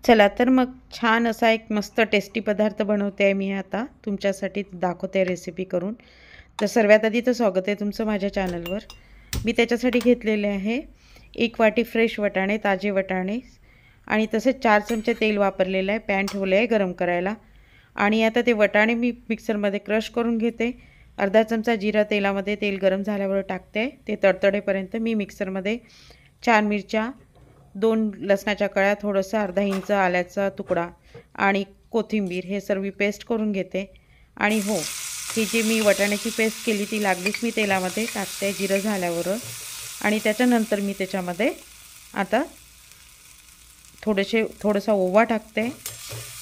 चला तर मग छान असा एक मस्त टेस्टी पदार्थ बनवते आहे मी आता तुमच्यासाठी दाखवते रेसिपी करून। तर सर्वात आधी तर स्वागत आहे तुमचं माझ्या चॅनलवर। मी त्याच्यासाठी घेतलेले आहे 1 वाटी फ्रेश वटाणे, ताजे वटाणे आणि तसेच 4 चमचे तेल वापरलेलं आहे। पॅन ठेवले आहे गरम करायला आणि आता ते वटाणे मी मिक्सरमध्ये क्रश करून घेते। अर्धा चमचा जिरा तेलामध्ये तेल गरम झाल्यावर टाकते। ते तडतडेपर्यंत मी मिक्सरमध्ये 4 मिरच्या, 2 लसणाच्या कळ्या, थोडंसं अर्धा इंच आल्याचा तुकडा आणि कोथिंबीर हे सर्व पेस्ट करून घेते। आणि हो, ही जी मी वटाण्याची पेस्ट केली ती लागलीच मी तेलामध्ये टाकते जिरं झाल्यावर। आणि त्याच्यानंतर मी त्याच्यामध्ये आता थोडासा ओवा टाकते।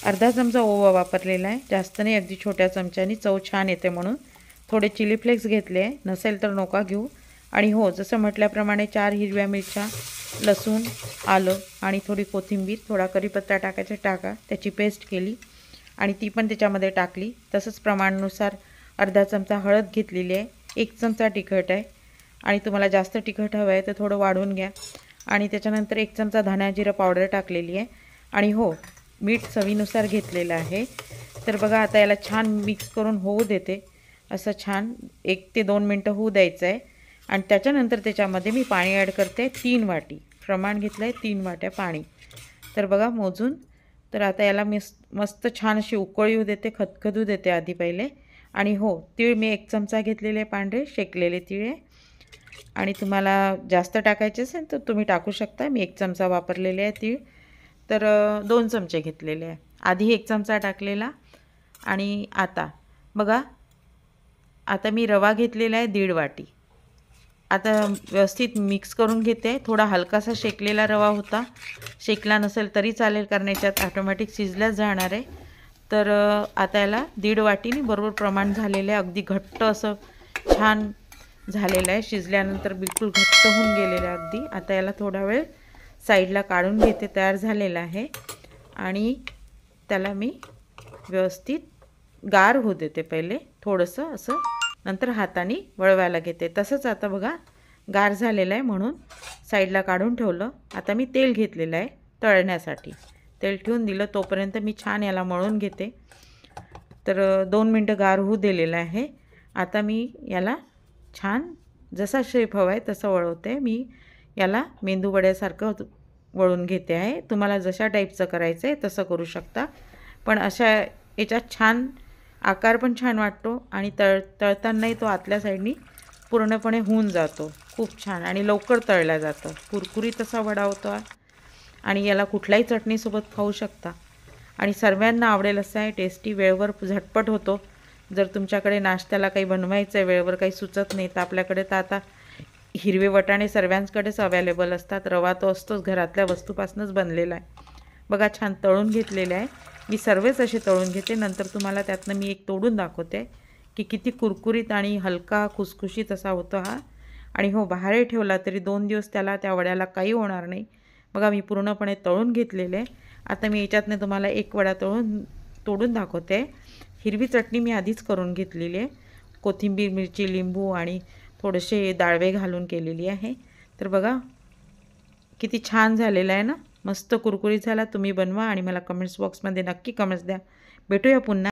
अर्धा चमचा ओवा वापरलेला आहे, जास्त नाही, अगदी छोट्या चमच्याने चव छान येते म्हणून। थोडे चिली फ्लेक्स घेतले, नसेल तर नका घेऊ। आणि हो, जसं म्हटल्याप्रमाणे 4 हिरव्या मिरच्या, लसूण, आलं आणि थोडी कोथिंबीर, थोडा कढीपत्ता टाकायचा टाका, त्याची पेस्ट केली आणि ती पण त्याच्यामध्ये टाकली। तसंच प्रमाणानुसार अर्धा चमचा हळद घेतलेली आहे, 1 चमचा तिखट आहे आणि तुम्हाला जास्त तिखट हवं आहे तर थोडं वाढवून घ्या। आणि त्याच्यानंतर 1 चमचा धना जिरं पावडर टाकलेली आहे आणि हो, मीठ चवीनुसार घेतलेलं आहे। तर बघा आता याला छान मिक्स करून होऊ देते, असं छान 1 ते 2 मिनटं होऊ द्यायचं आहे। आणि त्याच्यानंतर त्याच्यामध्ये मी पाणी ॲड करते, 3 वाटी प्रमाण घेतलं आहे, 3 वाट्या पाणी। तर बघा मोजून। तर आता याला मस्त छान अशी उकळी येऊ देते, खदखदू देते आधी पहिले। आणि हो, तीळ मी 1 चमचा घेतलेले पांढरे शेकलेले तीळ आहे आणि तुम्हाला जास्त टाकायचे असेल तर तुम्ही टाकू शकता। मी 1 चमचा वापरलेले आहे तीळ, तर 2 चमचे घेतलेले आहे, आधी 1 चमचा टाकलेला। आणि आता बघा, आता मी रवा घेतलेला आहे 1.5 वाटी। आता व्यवस्थित मिक्स करून घेते। थोडा हलकासा शेकलेला रवा होता, शेकला नसेल तरी चालेल कारण याच्यात ऑटोमॅटिक शिजल्याच जाणार आहे। तर आता याला 1.5 वाटीने बरोबर प्रमाण झालेलं आहे, अगदी घट्ट असं छान झालेलं आहे, शिजल्यानंतर बिलकुल घट्ट होऊन गेलेलं आहे अगदी। आता याला थोडा वेळ साईडला काढून घेते, तयार झालेलं आहे। आणि त्याला मी व्यवस्थित गार होऊ देते पहिले थोडंसं असं, नंतर हाताने वळवायला घेते। तसंच आता बघा गार झालेलं आहे म्हणून साईडला काढून ठेवलं। आता मी तेल घेतलेलं आहे तळण्यासाठी, तेल ठेवून दिलं, तोपर्यंत मी छान याला मळून घेते। तर 2 मिनटं गार होऊ दिलेलं आहे। आता मी याला छान जसा शेप हवा आहे तसं वळवते। मी याला मेंदूवड्यासारखं वळून घेते आहे, तुम्हाला जशा टाईपचं करायचं आहे तसं करू शकता, पण अशा याच्यात छान आकार पण छान वाटतो आणि तळतानाही तो आतल्या साईडनी पूर्णपणे होऊन जातो, खूप छान आणि लवकर तळला जातं, कुरकुरीत असा वडा होतो आणि याला कुठल्याही चटणीसोबत खाऊ शकता आणि सर्वांना आवडेल असा आहे, टेस्टी, वेळेवर झटपट होतो। जर तुमच्याकडे नाश्त्याला काही बनवायचं आहे, वेळेवर काही सुचत नाही, तर आपल्याकडे तर आता हिरवे वटाणे सर्वांकडेच अवेलेबल असतात, रवा तो असतोच, घरातल्या वस्तूपासूनच बनलेला आहे। बघा छान तळून घेतलेले आहे मी, सर्वच असे तळून घेते, नंतर तुम्हाला त्यातनं मी एक तोडून दाखवते की किती कुरकुरीत आणि हलका खुसखुशीत असा होतो हा। आणि हो, बाहेर ठेवला तरी 2 दिवस त्या वड्याला काही होणार नाही। बघा मी पूर्णपणे तळून घेतलेले आहे। आता मी याच्यातनं तुम्हाला एक वडा तोडून दाखवते। हिरवी चटणी मी आधीच करून घेतलेली आहे, कोथिंबीर, मिरची, लिंबू आणि थोडेसे दाळवे घालून केलेली आहे। तर बघा किती छान झालेलं आहे ना, मस्त कुरकुरीत झाला। तुम्ही बनवा आणि मला कमेंट्स बॉक्समध्ये नक्की कमेंट्स द्या। भेटूया पुन्हा।